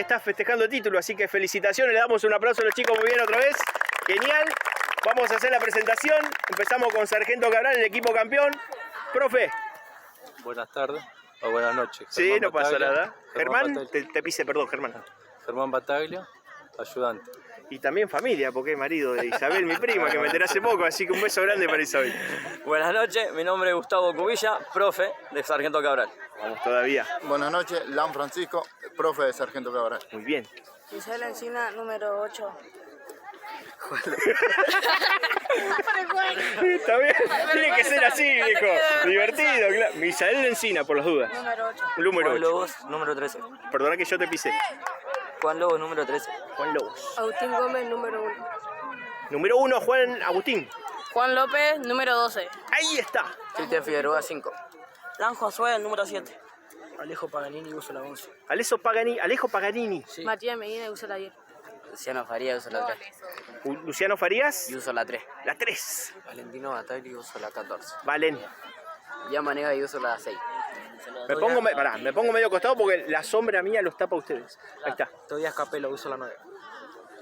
está festejando el título, así que felicitaciones, le damos un aplauso a los chicos, muy bien otra vez, genial. Vamos a hacer la presentación, empezamos con Sargento Cabral, el equipo campeón. Profe. Buenas tardes o buenas noches. Sí, Germán no pasa Bataglia, nada. Germán, te pisé, perdón, Germán. Germán Bataglia, ayudante. Y también familia, porque es marido de Isabel, mi prima, que me enteré hace poco, así que un beso grande para Isabel. Buenas noches, mi nombre es Gustavo Cubilla, profe de Sargento Cabral. Vamos todavía. Buenas noches, Lan Francisco, profe de Sargento Cabral. Muy bien. Isabel Encina, número 8. Está bien, tiene que ser así, viejo. Divertido, claro. Misael Encina, por las dudas. Número 8. Número Juan 8. Lobos, número 13. Perdona que yo te pisé. Juan Lobos, número 13. Juan Lobos. Agustín Gómez, número 1. Número 1, Juan Agustín. Juan López, número 12. Ahí está. Cristian Figueroa, 5. Lan Josué, número 7. Alejo Paganini, uso la 11. Alejo Paganini. Sí. Matías Medina, usa la 10. Luciano Faría, uso la 3. Luciano Farías. Y uso la 3. La 3. Valentino Bataglia, uso la 14. Valen. Yamanega y uso la 6. Me pongo medio costado porque la sombra mía los tapa a ustedes. Ahí está. Tobias Capelo, uso la 9.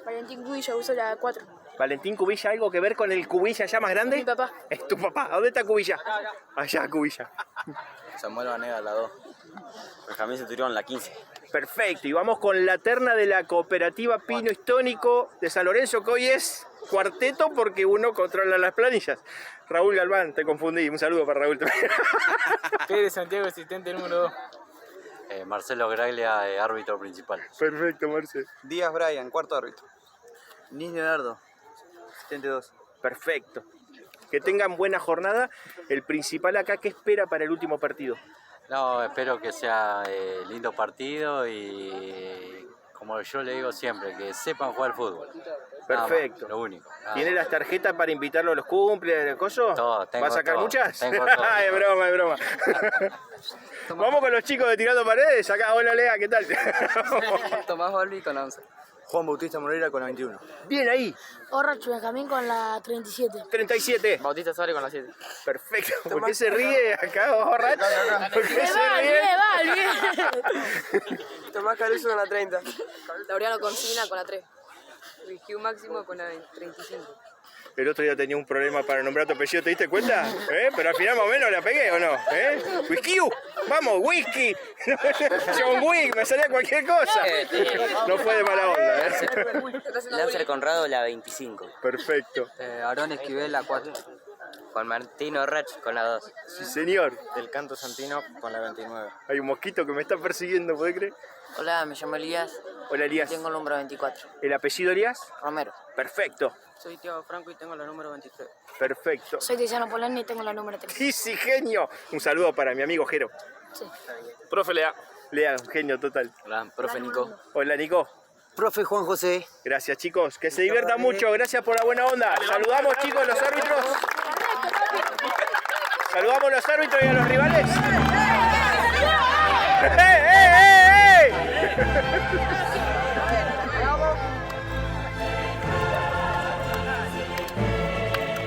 Valentín Cubilla, usa la 4. Valentín Cubilla, ¿algo que ver con el Cubilla ya más grande? Mi papá. Es tu papá. ¿Dónde está Cubilla? Allá, Cubilla. Samuel Vanega, la 2. Benjamín Centurión, la 15. Perfecto. Y vamos con la terna de la cooperativa Pino Histónico de San Lorenzo, que hoy es cuarteto porque uno controla las planillas. Raúl Galván, te confundí. Un saludo para Raúl también. Pérez Santiago, asistente número 2. Marcelo Graglia, árbitro principal. Perfecto, Marcelo. Díaz Brian, cuarto árbitro. Niño Leonardo, asistente 2. Perfecto. Que tengan buena jornada. El principal acá, ¿qué espera para el último partido? No, espero que sea lindo partido y como yo le digo siempre, que sepan jugar fútbol. Nada Perfecto. más, lo único. ¿Tiene las tarjetas para invitarlo a los cumples, coso? Todo, tengo ¿Va a sacar todo, muchas? tengo todo. Es broma, es broma. Vamos con los chicos de Tirando Paredes. Acá, hola Lea, ¿qué tal? Tomás Balbi con la 11. Juan Bautista Moreira con la 21. Bien ahí, Orracho Benjamín con la 37. 37. Bautista Suárez con la 7. Perfecto. ¿Por qué se ríe acá, borracho? ¿Por qué se ríe? Tomás Caruso con la 30. Laureano Concina con la 3. Hugh Máximo con la 35. El otro día tenía un problema para nombrar tu apellido, ¿te diste cuenta? Pero al final más o menos la pegué, ¿o no? Whisky, vamos, whisky. John Wick, me salía cualquier cosa. No fue de mala onda, Lancer Conrado la 25. Perfecto. Aarón Esquivel la 4. Juan Martino Rach con la 2. Sí, señor. Del Canto Santino con la 29. Hay un mosquito que me está persiguiendo, ¿podés creer? Hola, me llamo Elías. Hola, Elías. Tengo el número 24. ¿El apellido, Elías? Romero. Perfecto. Soy Tiago Franco y tengo la número 23. Perfecto. Soy Tiziano Polani y tengo la número 3. Sí, sí, genio. Un saludo para mi amigo Jero. Sí. Profe Lea. Lea, un genio total. Hola, profe Nico. Hola, Nico. Profe Juan José. Gracias, chicos. Que se diviertan mucho. Gracias por la buena onda. Saludamos, chicos, los árbitros. Saludamos a los árbitros y a los rivales.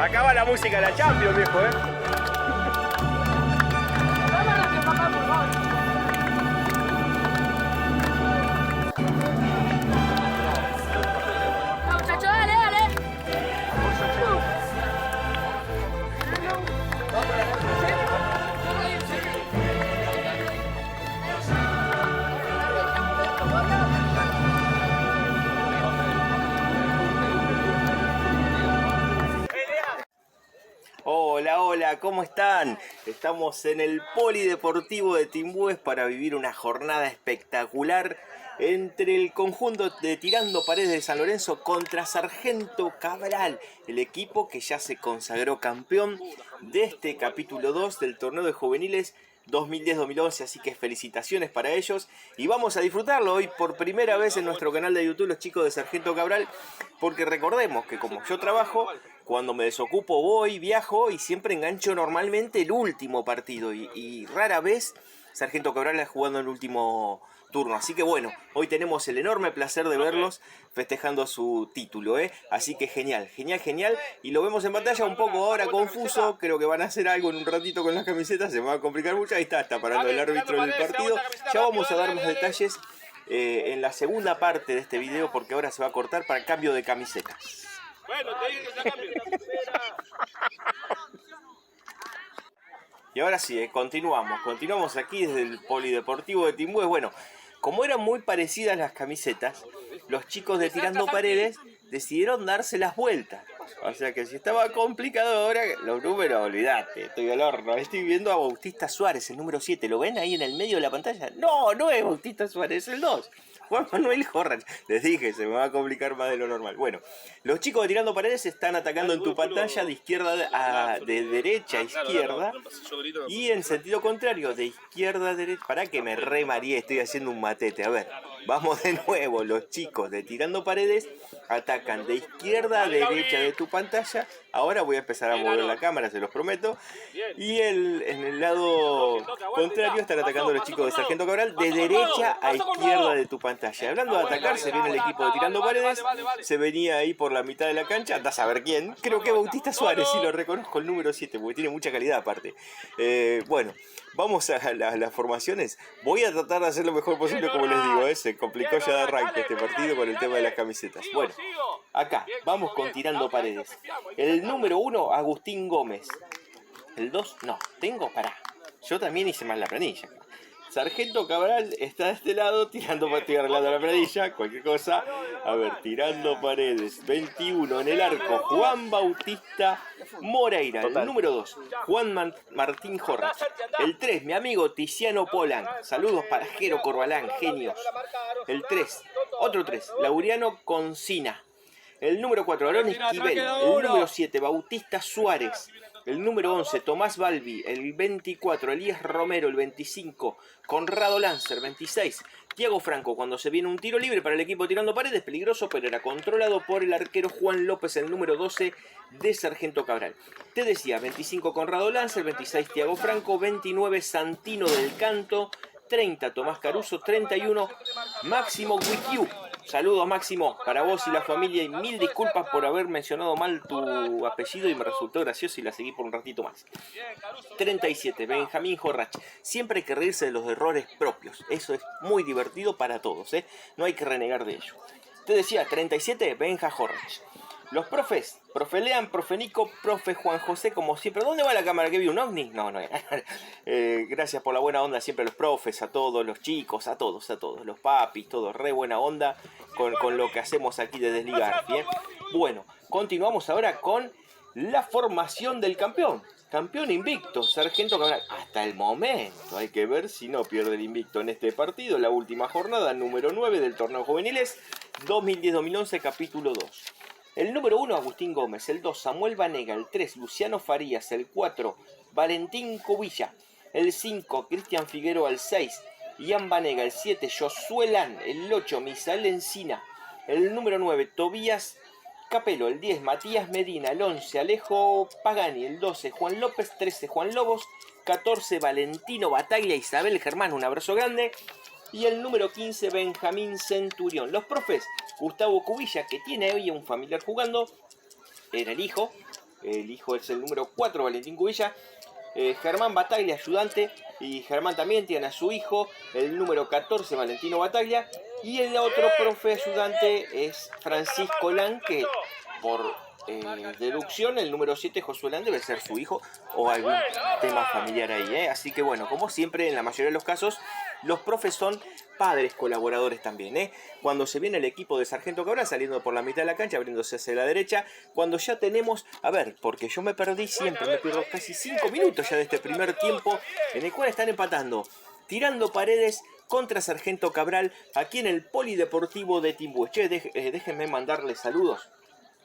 Acaba la música, la Champions, viejo, Muchachos, dale, dale. Hola, hola, ¿cómo están? Estamos en el Polideportivo de Timbúes para vivir una jornada espectacular entre el conjunto de Tirando Paredes de San Lorenzo contra Sargento Cabral, el equipo que ya se consagró campeón de este capítulo 2 del torneo de juveniles 2010-2011, así que felicitaciones para ellos y vamos a disfrutarlo hoy por primera vez en nuestro canal de YouTube los chicos de Sargento Cabral, porque recordemos que como yo trabajo, cuando me desocupo voy, viajo y siempre engancho normalmente el último partido y rara vez Sargento Cabral jugando en el último turno. Así que bueno, hoy tenemos el enorme placer de verlos festejando su título, Así que genial, genial, genial. Y lo vemos en pantalla un poco ahora confuso. Creo que van a hacer algo en un ratito con las camisetas. Se me va a complicar mucho. Ahí está parando el árbitro del partido. Ya vamos a dar más detalles en la segunda parte de este video, porque ahora se va a cortar para cambio de camisetas. Bueno, te dije que se cambie. Y ahora sí, continuamos aquí desde el Polideportivo de Timbúes. Bueno, como eran muy parecidas las camisetas, los chicos de Tirando Paredes decidieron darse las vueltas. O sea que si estaba complicado ahora, los números, olvidate, estoy al horno. Estoy viendo a Bautista Suárez, el número 7. ¿Lo ven ahí en el medio de la pantalla? No, no es Bautista Suárez, es el 2. Juan Manuel Jorrach. Les dije, se me va a complicar más de lo normal. Bueno, los chicos de Tirando Paredes están atacando en tu pantalla de izquierda de derecha a izquierda. Y en sentido contrario, de izquierda a derecha. Para que me remaría, estoy haciendo un matete. A ver, vamos de nuevo. Los chicos de Tirando Paredes atacan de izquierda a derecha de tu pantalla. Ahora voy a empezar a mover la cámara, se los prometo. Y en el lado contrario están atacando los chicos de Sargento Cabral de derecha a izquierda de tu pantalla. Hablando de atacar, se viene el equipo de Tirando Paredes. Se venía ahí por la mitad de la cancha. Andás a ver quién. Creo que Bautista Suárez, sí lo reconozco, el número 7, porque tiene mucha calidad aparte. Bueno, vamos a las formaciones. Voy a tratar de hacer lo mejor posible, como les digo. Se complicó ya de arranque este partido con el tema de las camisetas. Bueno, acá vamos con Tirando Paredes. El número 1, Agustín Gómez. El 2, no, yo también hice mal la planilla. Sargento Cabral está de este lado, estoy arreglando la planilla, cualquier cosa. A ver, Tirando Paredes, 21 en el arco, Juan Bautista Moreira. El número 2, Juan Martín Jorrach. El 3, mi amigo Tiziano Polan. Saludos para Jero Corbalán, genios. El 3, otro 3, Laureano Concina. El número 4, Aaron Esquivel. El número 7, Bautista Suárez. El número 11, Tomás Balbi. El 24, Elías Romero. El 25, Conrado Lancer. 26, Tiago Franco. Cuando se viene un tiro libre para el equipo Tirando Paredes, peligroso, pero era controlado por el arquero Juan López, el número 12 de Sargento Cabral. Te decía, 25, Conrado Lancer. 26, Tiago Franco. 29, Santino del Canto. 30, Tomás Caruso. 31, Máximo Wikiu. Saludos, Máximo, para vos y la familia, y mil disculpas por haber mencionado mal tu apellido y me resultó gracioso y la seguí por un ratito más. 37, Benjamín Jorrach. Siempre hay que reírse de los errores propios. Eso es muy divertido para todos, no hay que renegar de ello. Te decía, 37, Benja Jorrach. Los profes, profe Lean, profe Nico, profe Juan José, como siempre. ¿Dónde va la cámara? ¿Que vi un ovni? No. Gracias por la buena onda siempre a los profes, a todos, los chicos, a todos, los papis, todos, re buena onda con lo que hacemos aquí de Desligar. ¿Bien? Bueno, continuamos ahora con la formación del campeón. Campeón invicto, Sargento Cabral. Hasta el momento, hay que ver si no pierde el invicto en este partido. La última jornada, número 9 del torneo juveniles, 2010-2011, capítulo 2. El número 1, Agustín Gómez. El 2, Samuel Vanega. El 3, Luciano Farías. El 4, Valentín Cubilla. El 5, Cristian Figueroa. El 6, Ian Vanega. El 7, Josué Lan. El 8, Misael Encina. El número 9, Tobías Capelo. El 10, Matías Medina. El 11, Alejo Pagani. El 12, Juan López. 13, Juan Lobos. 14, Valentino Bataglia. Isabel Germán, un abrazo grande. Y el número 15, Benjamín Centurión. Los profes, Gustavo Cubilla, que tiene hoy un familiar jugando, era el hijo es el número 4, Valentín Cubilla. Germán Bataglia, ayudante, y Germán también tiene a su hijo, el número 14, Valentino Bataglia. Y el otro profe ayudante es Francisco Lan, que por deducción, el número 7, Josué Lan, debe ser su hijo o algún tema familiar ahí. Así que bueno, como siempre, en la mayoría de los casos, los profes son padres colaboradores también. Cuando se viene el equipo de Sargento Cabral saliendo por la mitad de la cancha, abriéndose hacia la derecha, cuando ya tenemos, a ver, porque yo me perdí siempre, me pierdo casi 5 minutos ya de este primer tiempo, en el cual están empatando Tirando Paredes contra Sargento Cabral, aquí en el Polideportivo de Timbúes. Che, déjenme mandarles saludos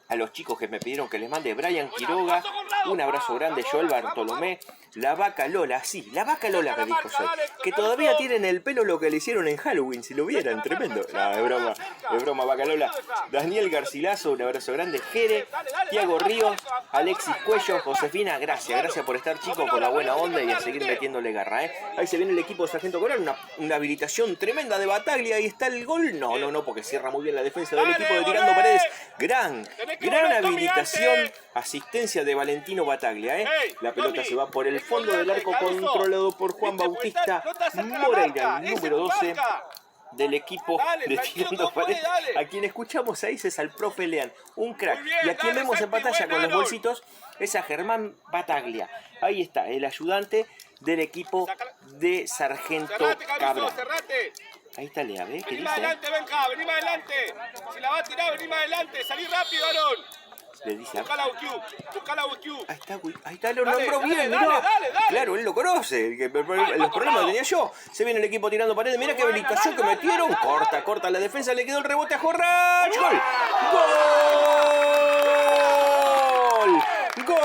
a los chicos que me pidieron que les mande. Brian Quiroga, un abrazo grande. Joel Bartolomé, la Vaca Lola, sí, la Vaca Lola me dijo Joel, que todavía tienen el pelo lo que le hicieron en Halloween, si lo vieran, tremendo. No, es broma, Vaca Lola. Daniel Garcilaso, un abrazo grande. Jere, Tiago Ríos, Alexis Cuello, Josefina, gracias por estar, chicos, con la buena onda y a seguir metiéndole garra. Ahí se viene el equipo de Sargento Cabral, una habilitación tremenda de Bataglia. Ahí está el gol. No, porque cierra muy bien la defensa del equipo de Tirando Paredes. Gran habilitación, asistencia de Valentino Bataglia. La pelota se va por el fondo del arco, controlado por Juan Bautista Moreira, el número 12 del equipo Dale, de tranquilo, Tirando todo puede, Paredes. dale. A quien escuchamos ahí es al profe Lean, un crack. Muy bien, Y a quien dale, vemos en Santi, pantalla buen con los Aaron. bolsitos es a Germán Bataglia. Ahí está, el ayudante del equipo de Sargento Cerrate, Caruso, Cabral. cerrate. Ahí está Lea, ¿ves? ¿Qué Vení más dice? adelante, Benja, vení más adelante. Si la va a tirar, vení más adelante. Salí rápido, Aaron. Le dice Buscá la UQ, buscá la UQ. ahí está, lo Dale, nombró dale, bien, dale, mirá. dale, dale. Claro, él lo conoce. Los problemas lo tenía yo. Se viene el equipo tirando paredes. Mira qué habilitación que metieron. Corta la defensa. Le quedó el rebote a Jorrach. ¡Gol! ¡Gol! ¡Gol!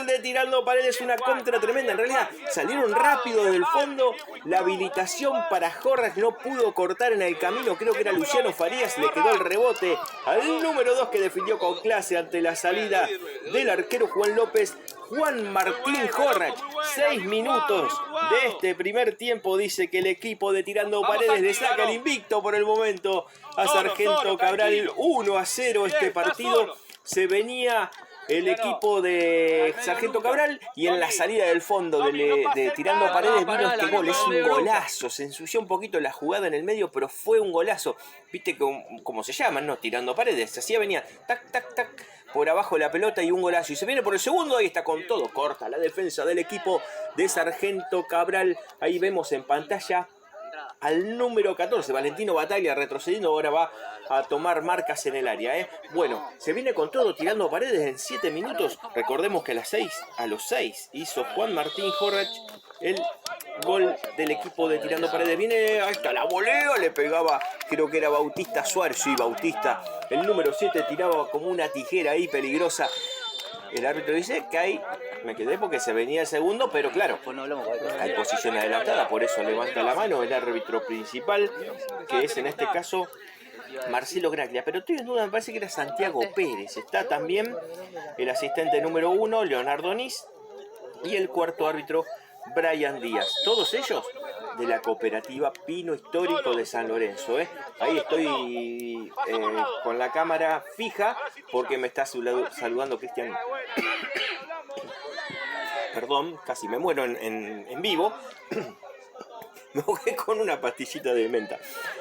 De Tirando Paredes, una contra tremenda. En realidad salieron rápido del fondo. La habilitación para Jorrach no pudo cortar en el camino. Creo que era Luciano Farías. Le quedó el rebote al número 2 que defendió con clase ante la salida del arquero Juan López. Juan Martín Jorrach. 6 minutos de este primer tiempo. Dice que el equipo de Tirando Paredes le saca el invicto por el momento a Sargento Cabral. 1-0 este partido. Se venía el equipo de Sargento Cabral y en la salida del fondo de Tirando Paredes vino este gol. Es un golazo. Se ensució un poquito la jugada en el medio, pero fue un golazo. Viste cómo se llaman, ¿no? Tirando Paredes. Así venía, tac, tac, tac, por abajo la pelota y un golazo. Y se viene por el segundo, ahí está con todo. Corta la defensa del equipo de Sargento Cabral. Ahí vemos en pantalla al número 14, Valentino Bataglia retrocediendo, ahora va a tomar marcas en el área. Bueno, se viene con todo Tirando Paredes en 7 minutos. Recordemos que a los 6 hizo Juan Martín Jorrach el gol del equipo de Tirando Paredes. Viene, ahí está la volea, le pegaba, creo que era Bautista Suárez, sí, Bautista. El número 7 tiraba como una tijera ahí peligrosa. El árbitro dice que hay, me quedé porque se venía el segundo, pero claro, hay posición adelantada, por eso levanta la mano el árbitro principal, que es en este caso Marcelo Graglia. Pero estoy en duda, me parece que era Santiago Pérez. Está también el asistente número 1, Leonardo Nis, y el cuarto árbitro, Brian Díaz. Todos ellos de la cooperativa Pino Histórico de San Lorenzo. Ahí estoy con la cámara fija porque me está saludando Cristian. Perdón, casi me muero en vivo. Me ahogué con una pastillita de menta.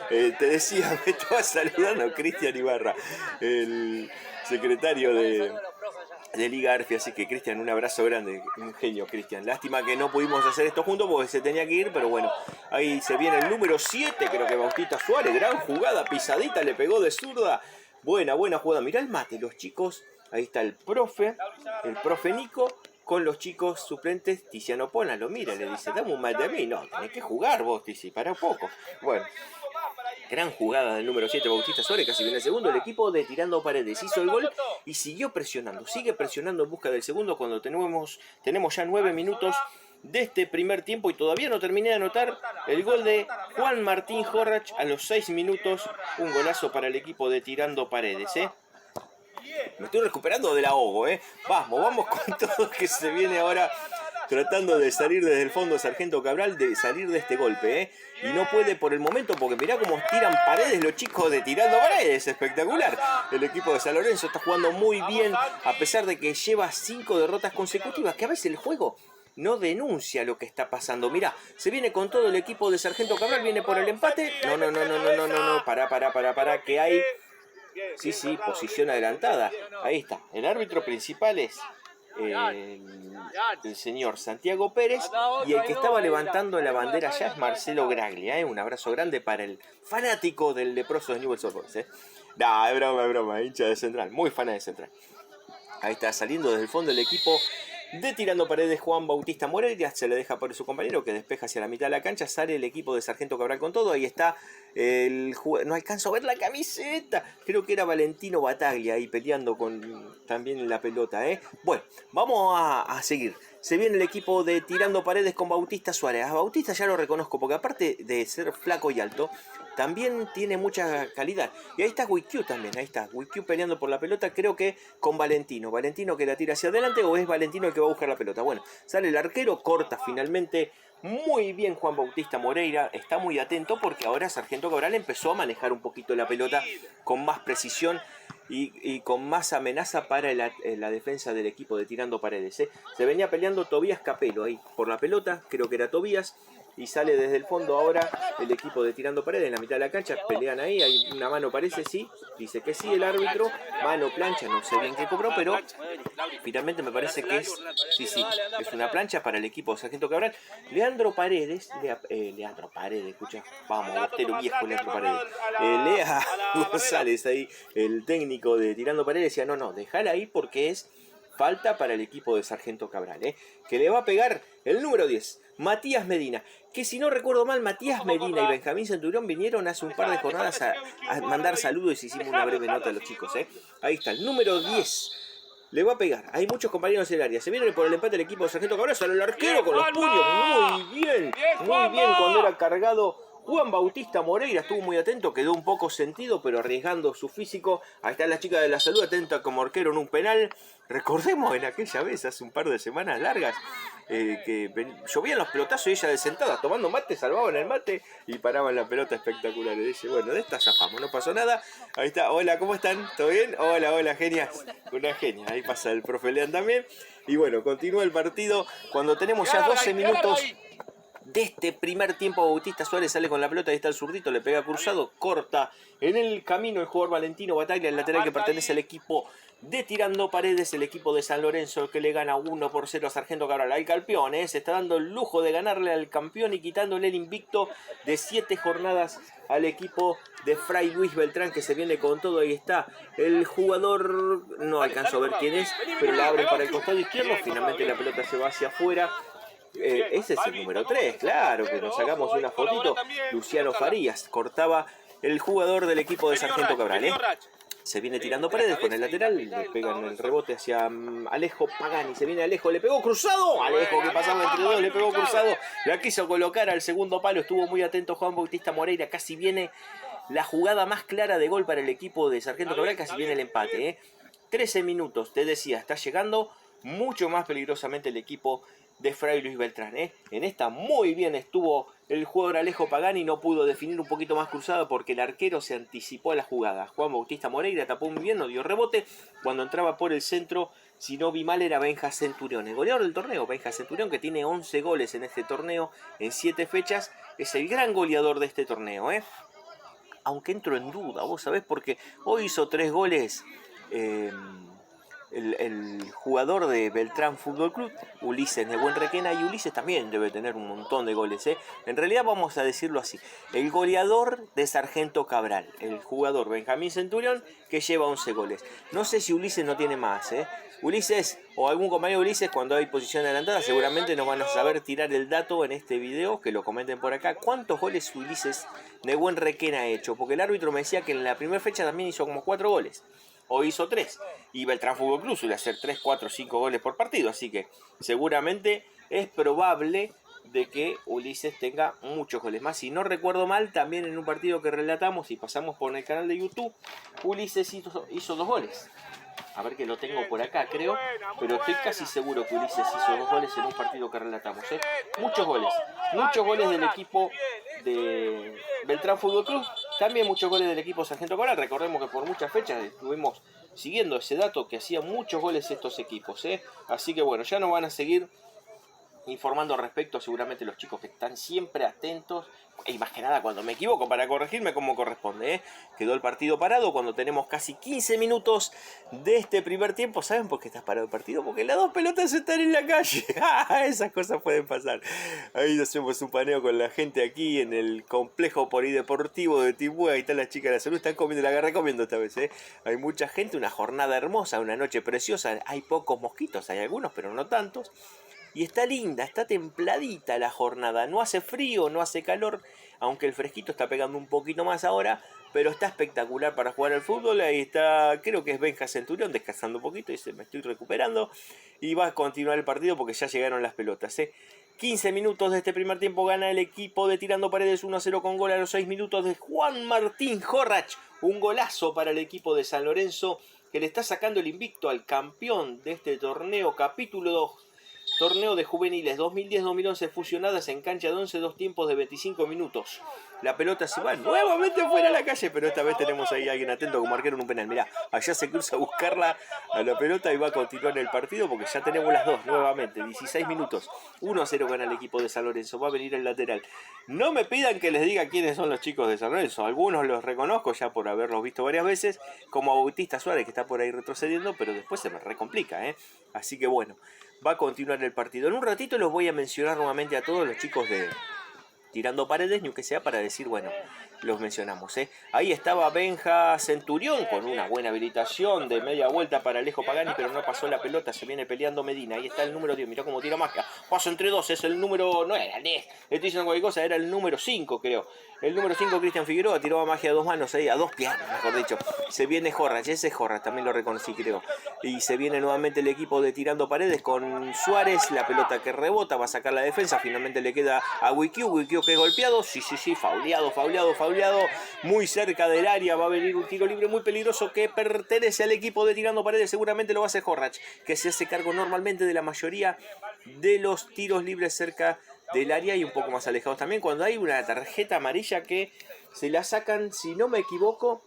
Te decía, me estaba saludando Cristian Ibarra, el secretario de Liga Arfi, así que Cristian, un abrazo grande, un genio Cristian. Lástima que no pudimos hacer esto juntos porque se tenía que ir, pero bueno, ahí se viene el número 7, creo que Bautista Suárez, gran jugada, pisadita, le pegó de zurda, buena jugada. Mirá el mate, los chicos, ahí está el profe Nico, con los chicos suplentes. Tiziano Pona lo mira, le dice, dame un mate a mí, no, tenés que jugar vos, Tizi, para un poco. Bueno, gran jugada del número 7, Bautista Suárez, casi viene el segundo. El equipo de Tirando Paredes hizo el gol y siguió presionando. Sigue presionando en busca del segundo cuando tenemos ya 9 minutos de este primer tiempo y todavía no terminé de anotar el gol de Juan Martín Jorrach a los 6 minutos. Un golazo para el equipo de Tirando Paredes, Me estoy recuperando del ahogo, Vamos con todo que se viene ahora. Tratando de salir desde el fondo Sargento Cabral, de salir de este golpe, Y no puede por el momento, porque mirá cómo tiran Paredes los chicos de Tirando Paredes. Espectacular. El equipo de San Lorenzo está jugando muy bien, a pesar de que lleva 5 derrotas consecutivas, que a veces el juego no denuncia lo que está pasando. Mirá, se viene con todo el equipo de Sargento Cabral, viene por el empate. No, pará, que hay... Sí, posición adelantada. Ahí está. El árbitro principal es el señor Santiago Pérez, y el que estaba levantando la bandera ya es Marcelo Graglia. Un abrazo grande para el fanático del leproso de Newell's Old Boys. No, es broma, hincha de Central, muy fan de Central. Ahí está saliendo desde el fondo el equipo de Tirando Paredes, Juan Bautista Moreira, se le deja por su compañero que despeja hacia la mitad de la cancha. Sale el equipo de Sargento Cabral con todo. Ahí está el jugador, no alcanzo a ver la camiseta, creo que era Valentino Bataglia ahí peleando con también la pelota. Bueno, vamos a seguir. Se viene el equipo de Tirando Paredes con Bautista Suárez. A Bautista ya lo reconozco porque aparte de ser flaco y alto, también tiene mucha calidad. Y ahí está Wikiu también, ahí está Wikiu peleando por la pelota, creo que con Valentino que la tira hacia adelante, o es Valentino el que va a buscar la pelota. Bueno, sale el arquero, corta finalmente muy bien Juan Bautista Moreira, está muy atento porque ahora Sargento Cabral empezó a manejar un poquito la pelota con más precisión y con más amenaza para la defensa del equipo de Tirando Paredes. Se venía peleando Tobías Capelo ahí por la pelota, creo que era Tobías. y sale desde el fondo ahora el equipo de Tirando Paredes en la mitad de la cancha. Pelean ahí, hay una mano, parece, sí. Dice que sí el árbitro. Mano, plancha, no sé bien qué cobró, pero finalmente me parece que es, sí, es una plancha para el equipo de Sargento Cabral. Leandro Paredes, escucha, vamos, bostero viejo Leandro Paredes. Lea González ahí, el técnico de Tirando Paredes, decía, no, dejala ahí porque es falta para el equipo de Sargento Cabral, que le va a pegar el número 10, Matías Medina. Que si no recuerdo mal, Matías Medina y Benjamín Centurión vinieron hace un par de jornadas a mandar saludos y hicimos una breve nota a los chicos. Ahí está, el número 10. Le va a pegar. Hay muchos compañeros en el área. Se viene por el empate del equipo de Sargento Cabral. Sale el arquero con los puños. Muy bien. Muy bien cuando era cargado. Juan Bautista Moreira estuvo muy atento, quedó un poco sentido, pero arriesgando su físico. Ahí está la chica de la salud, atenta como arquero en un penal. Recordemos en aquella vez, hace un par de semanas largas, que llovían los pelotazos y ella de sentada, tomando mate, salvaban el mate y paraban la pelota espectacular. Y dice, bueno, de esta zafamos, no pasó nada. Ahí está, hola, ¿cómo están? ¿Todo bien? Hola, genias. Una genia, ahí pasa el profe Lean también. Y bueno, continúa el partido cuando tenemos ya 12 minutos de este primer tiempo. Bautista Suárez sale con la pelota, ahí está el zurdito, le pega cruzado, corta en el camino el jugador Valentino Bataglia, el lateral que pertenece al equipo de Tirando Paredes, el equipo de San Lorenzo que le gana 1-0 a Sargento Cabral. Al campeón, se está dando el lujo de ganarle al campeón y quitándole el invicto de 7 jornadas al equipo de Fray Luis Beltrán, que se viene con todo. Ahí está el jugador, no alcanzo a ver quién es, pero la abre para el costado izquierdo, finalmente la pelota se va hacia afuera. Ese es el número 3, claro, que nos sacamos una fotito. Luciano Farías cortaba el jugador del equipo de Sargento Cabral. Se viene Tirando Paredes con el lateral, le pegan el rebote hacia Alejo Pagani, se viene Alejo, le pegó cruzado, Alejo que pasaba entre dos, le pegó cruzado, la quiso colocar al segundo palo, estuvo muy atento Juan Bautista Moreira, casi viene la jugada más clara de gol para el equipo de Sargento Cabral, casi viene el empate. 13 minutos, te decía, está llegando mucho más peligrosamente el equipo de Fray Luis Beltrán. En esta muy bien estuvo el jugador Alejo Pagani, no pudo definir un poquito más cruzado porque el arquero se anticipó a la jugada. Juan Bautista Moreira tapó muy bien, no dio rebote. Cuando entraba por el centro, si no vi mal, era Benja Centurión, el goleador del torneo. Benja Centurión, que tiene 11 goles en este torneo en 7 fechas, es el gran goleador de este torneo. Aunque entro en duda, vos sabés, porque hoy hizo 3 goles el jugador de Beltrán Fútbol Club, Ulises Nehuenrequena, y Ulises también debe tener un montón de goles. En realidad vamos a decirlo así, el goleador de Sargento Cabral, el jugador Benjamín Centurión, que lleva 11 goles. No sé si Ulises no tiene más. Ulises o algún compañero de Ulises, cuando hay posición adelantada, seguramente nos van a saber tirar el dato en este video, que lo comenten por acá. ¿Cuántos goles Ulises Nehuenrequena ha hecho? Porque el árbitro me decía que en la primera fecha también hizo como 4 goles. Hoy hizo 3. Y Beltrán Fútbol Club suele hacer 3, 4, 5 goles por partido. Así que seguramente es probable de que Ulises tenga muchos goles más. Si no recuerdo mal, también en un partido que relatamos y pasamos por el canal de YouTube, Ulises hizo 2 goles. A ver, que lo tengo por acá, creo. Pero estoy casi seguro que Ulises hizo 2 goles en un partido que relatamos. Muchos goles. Muchos goles del equipo de Beltrán Fútbol Club. También muchos goles del equipo Sargento Cabral. Recordemos que por muchas fechas estuvimos siguiendo ese dato, que hacían muchos goles estos equipos. Así que bueno, ya nos van a seguir informando al respecto, seguramente los chicos que están siempre atentos, y más que nada cuando me equivoco para corregirme como corresponde. Quedó el partido parado cuando tenemos casi 15 minutos de este primer tiempo. ¿Saben por qué está parado el partido? Porque las 2 pelotas están en la calle. Esas cosas pueden pasar. Ahí hacemos un paneo con la gente aquí en el complejo polideportivo de Timbúes. Ahí están las chicas de la salud, están comiendo, la recomiendo esta vez. Hay mucha gente, una jornada hermosa, una noche preciosa. Hay pocos mosquitos, hay algunos, pero no tantos. Y está linda, está templadita la jornada. No hace frío, no hace calor, aunque el fresquito está pegando un poquito más ahora, pero está espectacular para jugar al fútbol. Ahí está, creo que es Benja Centurión, descansando un poquito, y me estoy recuperando. Y va a continuar el partido porque ya llegaron las pelotas. 15 minutos de este primer tiempo, gana el equipo de Tirando Paredes 1-0 con gol a los 6 minutos de Juan Martín Jorrach. Un golazo para el equipo de San Lorenzo, que le está sacando el invicto al campeón de este torneo, capítulo 2. Torneo de juveniles 2010-2011 fusionadas en cancha de 11, 2 tiempos de 25 minutos. La pelota se va nuevamente fuera a la calle, pero esta vez tenemos ahí a alguien atento como arquero en un penal. Mirá, allá se cruza a buscarla a la pelota y va a continuar el partido porque ya tenemos las dos nuevamente. 16 minutos. 1-0 gana el equipo de San Lorenzo. Va a venir el lateral. No me pidan que les diga quiénes son los chicos de San Lorenzo. Algunos los reconozco ya por haberlos visto varias veces, como a Bautista Suárez que está por ahí retrocediendo, pero después se me recomplica, ¿eh? Así que bueno, va a continuar el partido. En un ratito los voy a mencionar nuevamente a todos los chicos de Tirando Paredes, ni aunque sea para decir, bueno, los mencionamos, ¿eh? Ahí estaba Benja Centurión con una buena habilitación de media vuelta para Alejo Pagani, pero no pasó la pelota, se viene peleando Medina. Ahí está el número 10, mirá cómo tira magia. Paso entre dos, es el número, no era el 10, estoy diciendo cualquier cosa, era el número 5 creo. El número 5, Cristian Figueroa, tiraba magia a dos manos ahí, a dos piernas, mejor dicho. Se viene Jorrach, ese es Jorrach, también lo reconocí creo. Y se viene nuevamente el equipo de Tirando Paredes con Suárez, la pelota que rebota, va a sacar la defensa, finalmente le queda a Wikio que es golpeado, sí, fauleado, muy cerca del área, va a venir un tiro libre muy peligroso que pertenece al equipo de Tirando Paredes, seguramente lo va a hacer Jorrach, que se hace cargo normalmente de la mayoría de los tiros libres cerca del área y un poco más alejados también, cuando hay una tarjeta amarilla que se la sacan, si no me equivoco,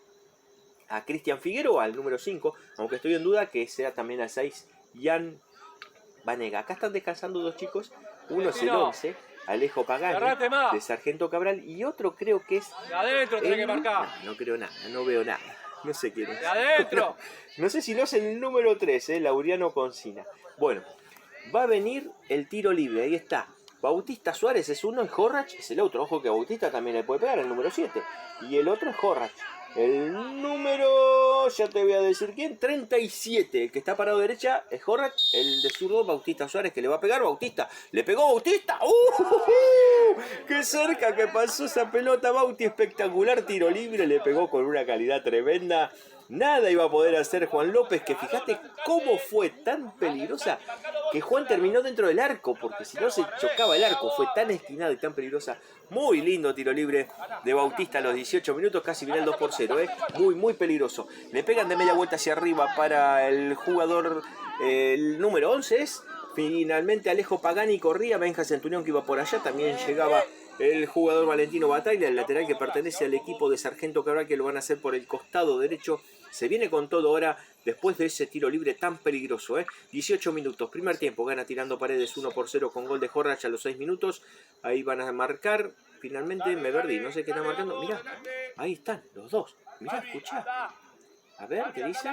a Cristian Figueroa, al número 5, aunque estoy en duda que sea también al 6, Jan Vanega. Acá están descansando dos chicos, uno es el 11, Alejo Pagani, de Sargento Cabral, y otro creo que es... Adentro tiene que marcar. No creo nada, no veo nada, no sé quién es. Adentro. No sé si no es el número 3, Lauriano Concina. Bueno, va a venir el tiro libre, ahí está. Bautista Suárez es uno y Jorrach es el otro. Ojo que a Bautista también le puede pegar, el número 7. Y el otro es Jorrach. El número, ya te voy a decir quién, 37. El que está parado derecha es Jorrach. El de zurdo, Bautista Suárez, que le va a pegar. Bautista, ¿le pegó Bautista? ¡Qué cerca que pasó esa pelota, Bauti! Espectacular tiro libre, le pegó con una calidad tremenda. Nada iba a poder hacer Juan López, que fíjate cómo fue tan peligrosa que Juan terminó dentro del arco, porque si no se chocaba el arco, fue tan esquinada y tan peligrosa. Muy lindo tiro libre de Bautista a los 18 minutos, casi viene el 2-0, muy peligroso. Le pegan de media vuelta hacia arriba para el jugador, el número 11 es, finalmente Alejo Pagani corría, Benja Centurión que iba por allá, también llegaba el jugador Valentino Bataglia, el lateral que pertenece al equipo de Sargento Cabral, que lo van a hacer por el costado derecho. Se viene con todo ahora después de ese tiro libre tan peligroso. 18 minutos, primer tiempo, gana Tirando Paredes 1-0 con gol de Jorrach a los 6 minutos. Ahí van a marcar, finalmente Meverdi, no sé qué está marcando. Mirá, ahí están los dos. Mirá, escuchá. A ver, ¿qué dice?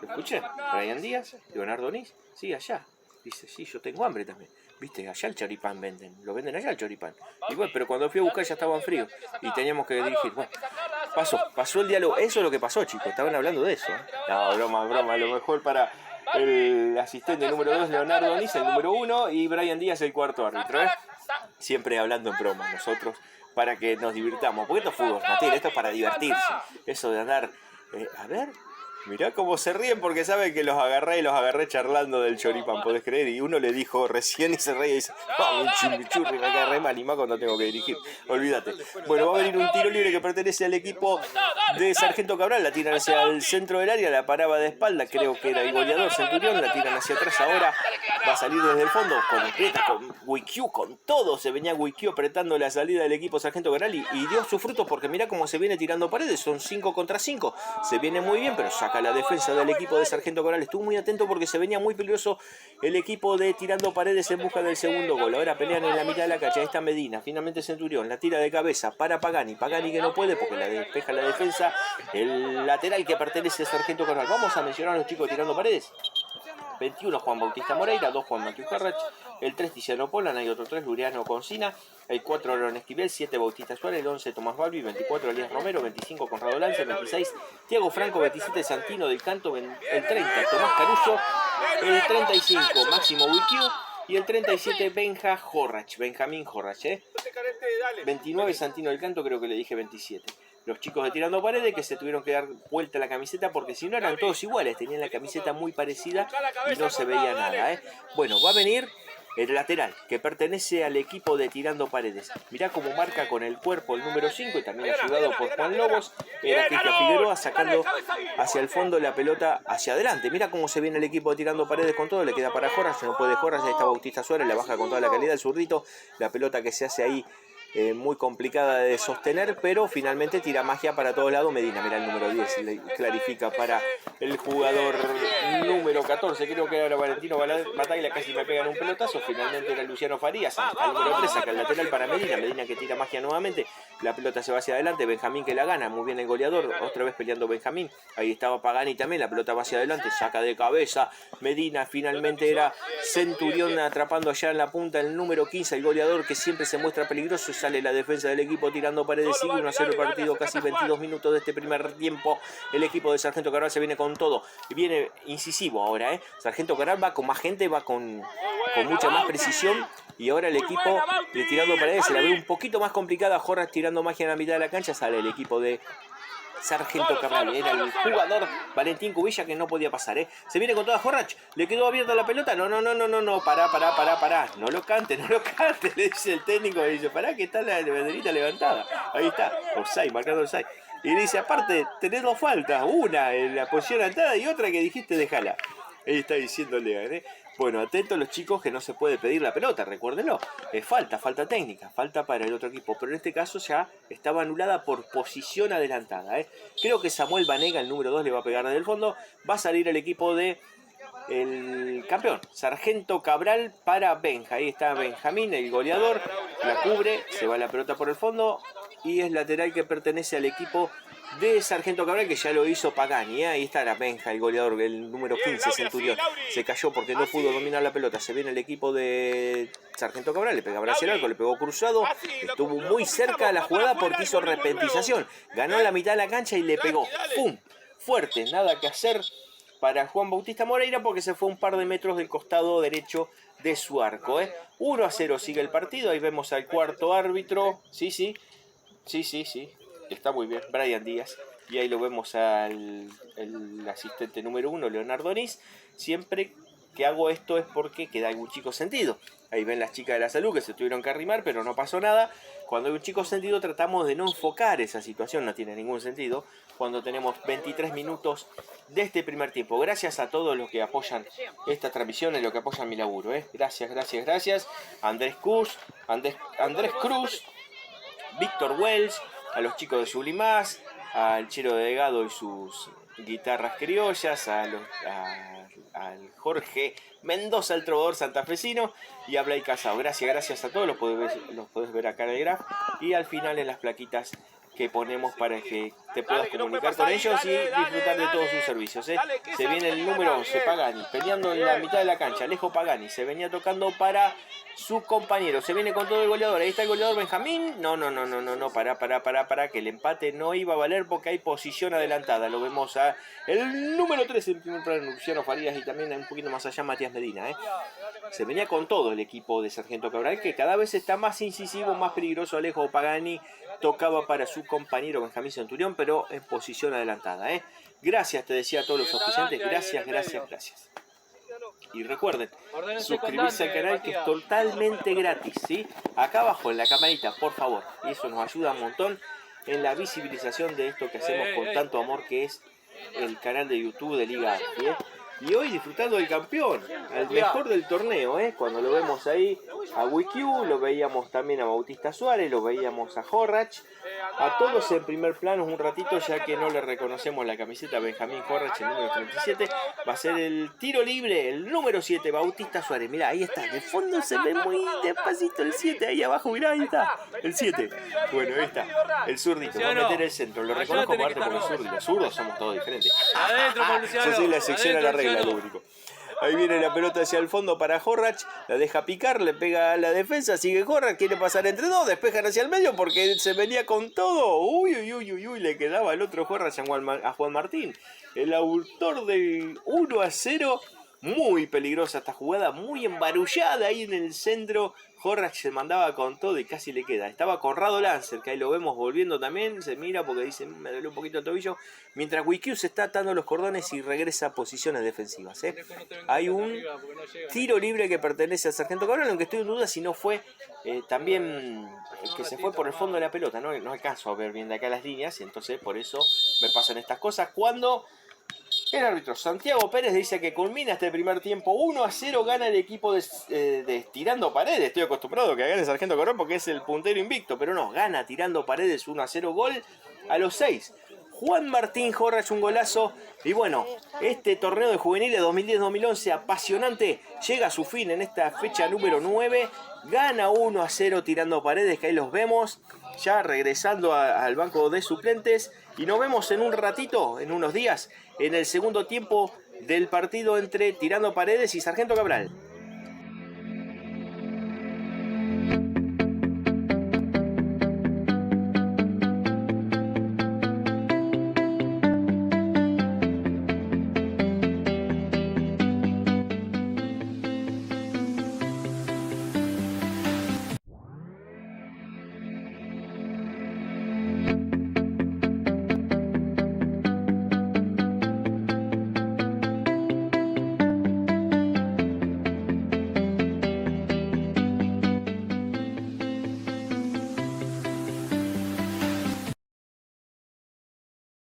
¿Lo escuché? Brian Díaz, Leonardo Nis. Sí, allá. Dice, sí, yo tengo hambre también. Viste, allá el choripán venden, lo venden allá el choripán. Y bueno, pero cuando fui a buscar ya estaban fríos y teníamos que dirigir. Bueno, pasó el diálogo, eso es lo que pasó, chicos, estaban hablando de eso. No, broma, a lo mejor para el asistente número 2, Leonardo Nis, el número 1, y Brian Díaz, el cuarto árbitro. Siempre hablando en broma nosotros, para que nos divirtamos, porque esto es fútbol, Matilde, esto es para divertirse. Eso de andar, a ver... Mirá cómo se ríen porque saben que los agarré charlando del choripán, podés creer. Y uno le dijo recién y se reía y dice, un chimichurri, me agarré mal y más cuando tengo que dirigir. Olvídate. Bueno, va a venir un tiro libre que pertenece al equipo de Sargento Cabral. La tiran hacia el centro del área, la paraba de espalda, creo que era el goleador Centurión. La tiran hacia atrás ahora, va a salir desde el fondo, completa, con Wikio, con todo. Se venía Wikio apretando la salida del equipo Sargento Cabral y dio sus frutos porque mirá cómo se viene tirando Paredes. Son 5 contra 5. Se viene muy bien, pero saca la defensa del equipo de Sargento Cabral. Estuvo muy atento porque se venía muy peligroso el equipo de Tirando Paredes en busca del segundo gol. Ahora pelean en la mitad de la cancha. Ahí está Medina, finalmente Centurión, la tira de cabeza para Pagani que no puede porque la despeja la defensa, el lateral que pertenece a Sargento Cabral. Vamos a mencionar a los chicos de Tirando Paredes. 21 Juan Bautista Moreira, 2 Juan Matthew Jorrach, el 3 Tiziano Polan, hay otro 3 Luriano Concina, el 4 Aaron Esquivel, 7 Bautista Suárez, el 11 Tomás Balbi, 24 Elías Romero, 25 Conrado Lance, 26 Tiago Franco, 27 Santino del Canto, el 30 Tomás Caruso, el 35 Máximo Wikio y el 37 Benjamín Jorrach. 29 Santino del Canto, creo que le dije 27. Los chicos de Tirando Paredes que se tuvieron que dar vuelta la camiseta porque si no eran todos iguales, tenían la camiseta muy parecida y no se veía nada. Bueno, va a venir el lateral, que pertenece al equipo de Tirando Paredes. Mirá cómo marca con el cuerpo el número 5 y también ayudado por Juan Lobos. Era Cristian Figueroa sacando hacia el fondo la pelota hacia adelante. Mirá cómo se viene el equipo de Tirando Paredes con todo. Le queda para Jorras, no puede Jorras. Ahí está Bautista Suárez, la baja con toda la calidad, el zurdito. La pelota que se hace ahí muy complicada de sostener, pero finalmente tira magia para todos lados Medina. Mira el número 10, le clarifica para el jugador número 14, creo que era Valentino Bataglia, casi me pegan un pelotazo. Finalmente era Luciano Farías, al número 3, saca el lateral para Medina. Medina que tira magia nuevamente, la pelota se va hacia adelante, Benjamín que la gana, muy bien el goleador, otra vez peleando Benjamín. Ahí estaba Pagani también, la pelota va hacia adelante, saca de cabeza Medina. Finalmente era Centurión atrapando allá en la punta el número 15, el goleador que siempre se muestra peligroso. Sale la defensa del equipo Tirando Paredes, sigue 1-0 el partido, casi 22 minutos de este primer tiempo. El equipo de Sargento Cabral se viene con todo, y viene incisivo ahora, Sargento Cabral va con más gente, va con mucha más precisión, y ahora el equipo de Tirando Paredes se la ve un poquito más complicada. Jorras tirando magia en la mitad de la cancha, sale el equipo de Sargento Cabral, era el jugador Valentín Cubilla que no podía pasar, Se viene con toda Jorrach, le quedó abierta la pelota, no, pará, no lo cante, le dice el técnico, le dice, pará que está la banderita levantada, ahí está, offside, marcando offside, y le dice, aparte, tenés dos faltas, una en la posición atada y otra que dijiste dejala, ahí está diciéndole, Bueno, atentos los chicos que no se puede pedir la pelota, recuérdenlo. Es falta técnica, falta para el otro equipo. Pero en este caso ya estaba anulada por posición adelantada. Creo que Samuel Banega, el número 2, le va a pegar desde el fondo. Va a salir el equipo de el campeón, Sargento Cabral para Benja. Ahí está Benjamín, el goleador. La cubre, se va la pelota por el fondo. Y es lateral que pertenece al equipo de Sargento Cabral, que ya lo hizo Pagani, Ahí está la Benja, el goleador, el número 15, Centurión. Se cayó porque no pudo dominar la pelota. Se viene el equipo de Sargento Cabral, le pega hacia el arco, le pegó cruzado. Estuvo muy cerca de la jugada porque hizo repentización. Ganó la mitad de la cancha y le pegó. ¡Pum! Fuerte, nada que hacer para Juan Bautista Moreira porque se fue un par de metros del costado derecho de su arco. 1-0 sigue el partido. Ahí vemos al cuarto árbitro. Sí. Está muy bien, Brian Díaz. Y ahí lo vemos al el asistente número 1, Leonardo Onís. Siempre que hago esto es porque queda algún chico sentido. Ahí ven las chicas de la salud que se tuvieron que arrimar, pero no pasó nada. Cuando hay un chico sentido tratamos de no enfocar esa situación, no tiene ningún sentido. Cuando tenemos 23 minutos de este primer tiempo. Gracias a todos los que apoyan esta transmisión, y los que apoyan mi laburo. Gracias. Andrés Cruz, Víctor Wells, a los chicos de Sublimás, al Chero Delgado y sus guitarras criollas, al Jorge Mendoza, el trovador santafesino, y a Blay Casado. Gracias a todos, los podés ver acá en el graph, y al final en las plaquitas que ponemos para que te puedas comunicar con ellos y disfrutar de todos sus servicios. Se viene el número 11, Pagani, peleando en la mitad de la cancha, Alejo Pagani, se venía tocando para su compañero, se viene con todo el goleador, ahí está el goleador Benjamín, para que el empate no iba a valer porque hay posición adelantada, lo vemos a el número 3 en primer plano, Luciano Farías, y también un poquito más allá Matías Medina, Se venía con todo el equipo de Sargento Cabral, que cada vez está más incisivo, más peligroso. Alejo Pagani tocaba para su compañero Benjamín Centurión, pero en posición adelantada, Gracias, te decía a todos los oficiantes, gracias. Y recuerden, suscribirse al canal, que es totalmente gratis, ¿sí? Acá abajo en la camarita, por favor. Y eso nos ayuda un montón en la visibilización de esto que hacemos con tanto amor, que es el canal de YouTube de Liga Arti, Y hoy disfrutando del campeón, al mejor del torneo, Cuando lo vemos ahí a WiQ, lo veíamos también a Bautista Suárez, lo veíamos a Jorrach, a todos en primer plano un ratito, ya que no le reconocemos la camiseta a Benjamín Jorrach, el número 37. Va a ser el tiro libre, el número 7, Bautista Suárez. Mirá, ahí está, de fondo se ve muy despacito el 7, ahí abajo, mirá, ahí está, el 7. Bueno, ahí está, el zurdito, va a meter el centro, lo reconozco aparte por el zurdo, los zurdos somos todos diferentes. Adentro, Yo soy la sección a la regla, lúbrico. Ahí viene la pelota hacia el fondo para Jorrach, la deja picar, le pega a la defensa, sigue Jorrach, quiere pasar entre dos, despejan hacia el medio porque se venía con todo. Uy, le quedaba el otro Jorrach a Juan Martín, el autor del 1-0. Muy peligrosa esta jugada, muy embarullada ahí en el centro. Horrach se mandaba con todo y casi le queda. Estaba Conrado Lancer, que ahí lo vemos volviendo también. Se mira porque dice, me duele un poquito el tobillo. Mientras Wikiu se está atando los cordones y regresa a posiciones defensivas. Hay un tiro libre que pertenece al Sargento Cabral, aunque estoy en duda si no fue también que se fue por el fondo de la pelota. No alcanzo a ver bien de acá las líneas, y entonces por eso me pasan estas cosas. Cuando el árbitro Santiago Pérez dice que culmina este primer tiempo 1-0, gana el equipo de Tirando Paredes. Estoy acostumbrado a que gane el Sargento Cabral porque es el puntero invicto, pero no, gana Tirando Paredes 1-0, gol a los 6. Juan Martín Horrach, un golazo. Y bueno, este torneo de juveniles 2010-2011 apasionante llega a su fin en esta fecha número 9. Gana 1-0 Tirando Paredes, que ahí los vemos ya regresando al banco de suplentes. Y nos vemos en un ratito, en unos días, en el segundo tiempo del partido entre Tirando Paredes y Sargento Cabral.